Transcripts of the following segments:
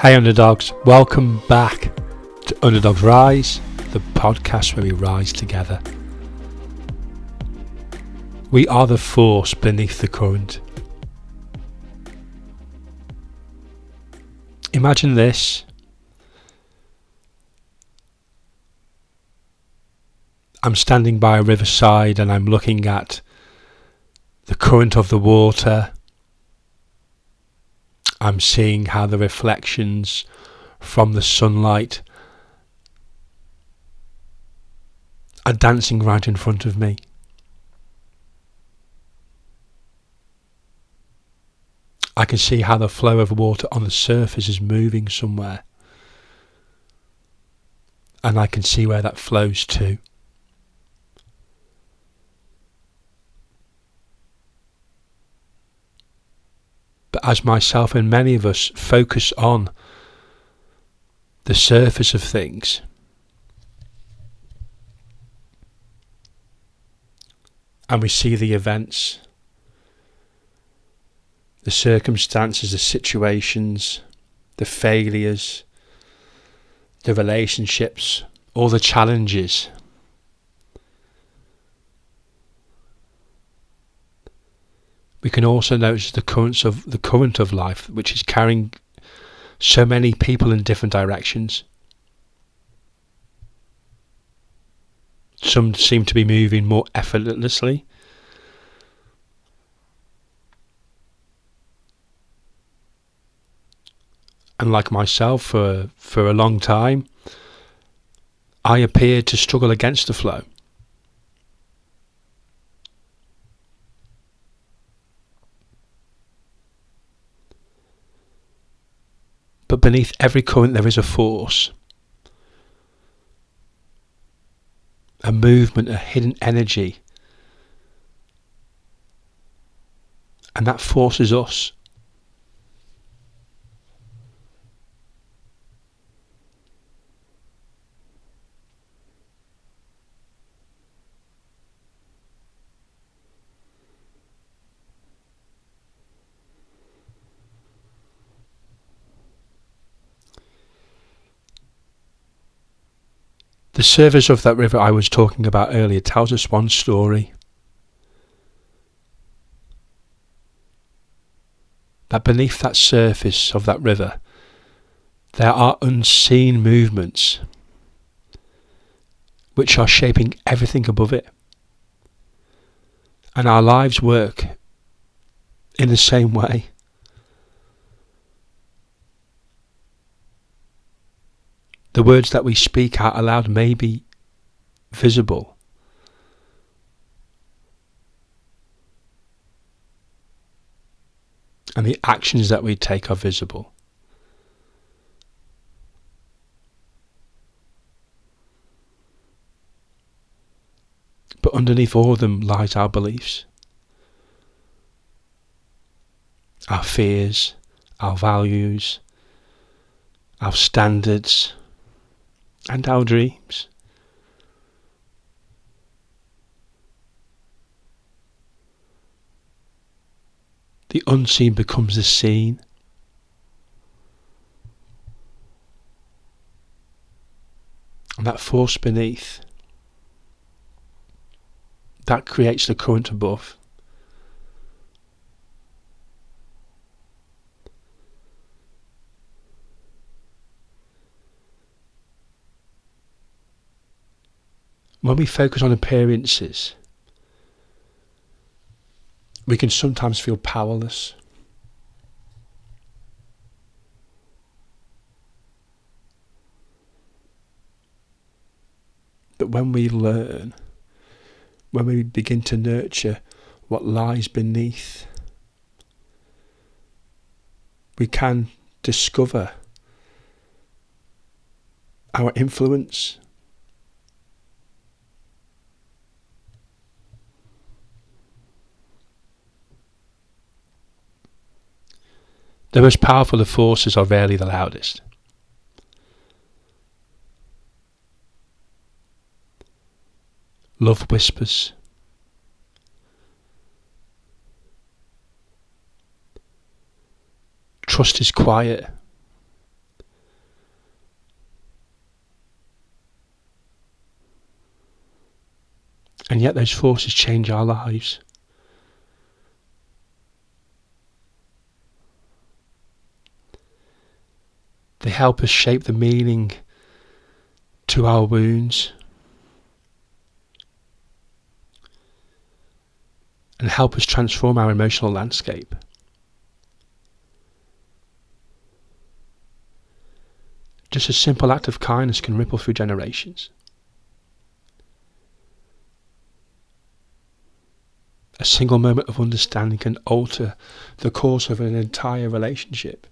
Hey underdogs, welcome back to Underdogs Rise, the podcast where we rise together. We are the force beneath the current. Imagine this. I'm standing by a riverside and I'm looking at the current of the water. I'm seeing how the reflections from the sunlight are dancing right in front of me. I can see how the flow of water on the surface is moving somewhere. And I can see where that flows to. But as myself and many of us focus on the surface of things, and we see the events, the circumstances, the situations, the failures, the relationships, all the challenges, we can also notice the current of life, which is carrying so many people in different directions. Some seem to be moving more effortlessly. And like myself, for a long time, I appeared to struggle against the flow. But beneath every current there is a force, a movement, a hidden energy. And that forces us. The surface of that river I was talking about earlier tells us one story. That beneath that surface of that river, there are unseen movements which are shaping everything above it. And our lives work in the same way. The words that we speak out aloud may be visible, and the actions that we take are visible. But underneath all of them lies our beliefs, our fears, our values, our standards, and our dreams. The unseen becomes the seen. And that force beneath, that creates the current above. When we focus on appearances, we can sometimes feel powerless. But when we learn, when we begin to nurture what lies beneath, we can discover our influence. The most powerful of forces are rarely the loudest. Love whispers. Trust is quiet. And yet those forces change our lives. They help us shape the meaning to our wounds and help us transform our emotional landscape. Just a simple act of kindness can ripple through generations. A single moment of understanding can alter the course of an entire relationship.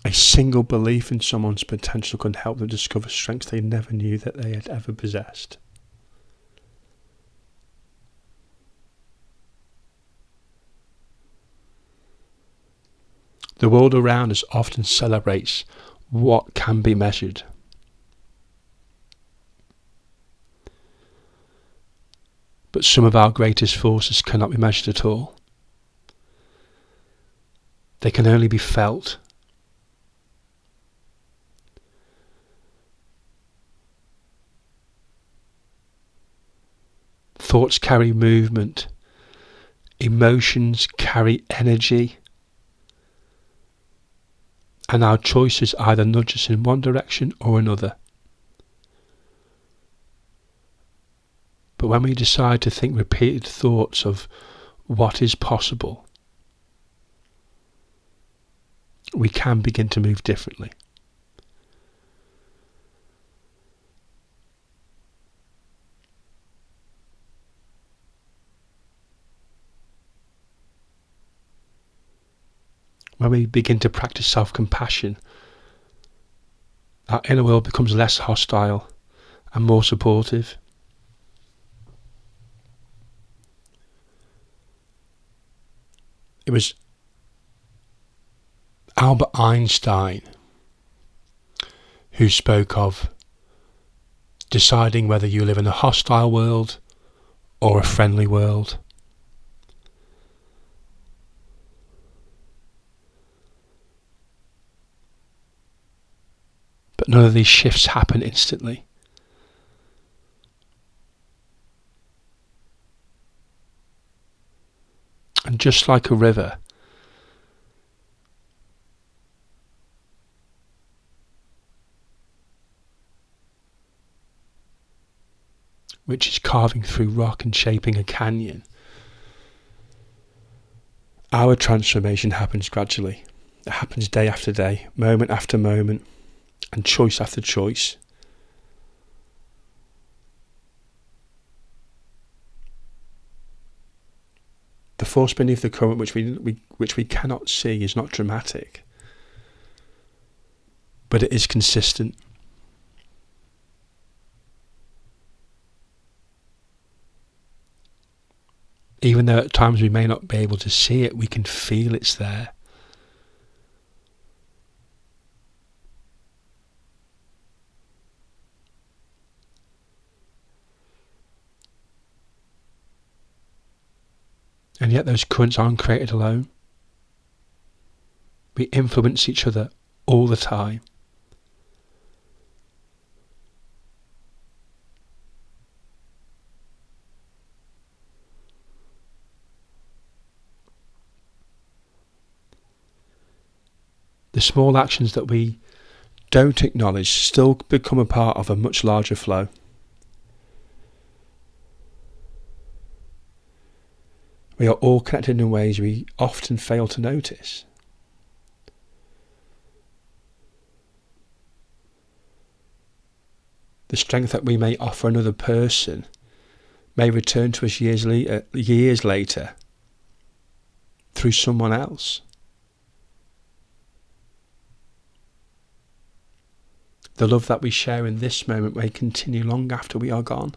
A single belief in someone's potential can help them discover strengths they never knew that they had ever possessed. The world around us often celebrates what can be measured. But some of our greatest forces cannot be measured at all. They can only be felt. Thoughts carry movement. Emotions carry energy. And our choices either nudge us in one direction or another. But when we decide to think repeated thoughts of what is possible, we can begin to move differently. When we begin to practice self-compassion, our inner world becomes less hostile and more supportive. It was Albert Einstein who spoke of deciding whether you live in a hostile world or a friendly world. But none of these shifts happen instantly. And just like a river, which is carving through rock and shaping a canyon, our transformation happens gradually. It happens day after day, moment after moment, and choice after choice. The force beneath the current, which we cannot see, is not dramatic, but it is consistent. Even though at times we may not be able to see it, we can feel it's there. And yet those currents aren't created alone. We influence each other all the time. The small actions that we don't acknowledge still become a part of a much larger flow. We are all connected in ways we often fail to notice. The strength that we may offer another person may return to us years later through someone else. The love that we share in this moment may continue long after we are gone.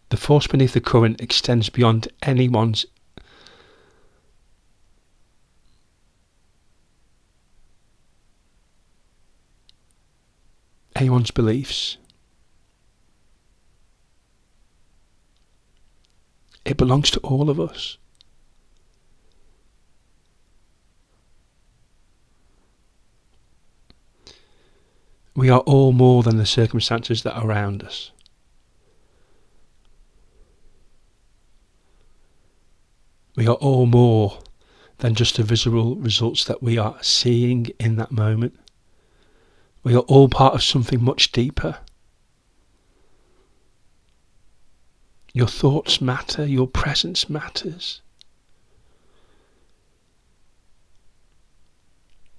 The force beneath the current extends beyond anyone's beliefs. It belongs to all of us. We are all more than the circumstances that are around us. We are all more than just the visible results that we are seeing in that moment. We are all part of something much deeper. Your thoughts matter, your presence matters.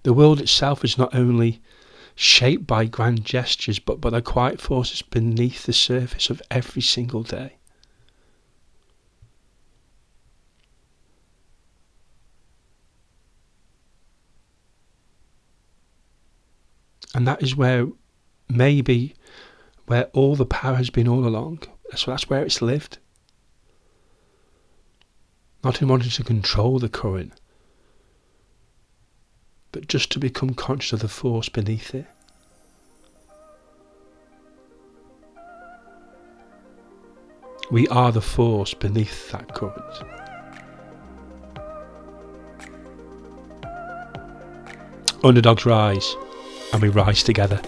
The world itself is not only shaped by grand gestures, but by the quiet forces beneath the surface of every single day. And that is where all the power has been all along. So that's where it's lived. Not in wanting to control the current, but just to become conscious of the force beneath it. We are the force beneath that current. Underdogs rise, and we rise together.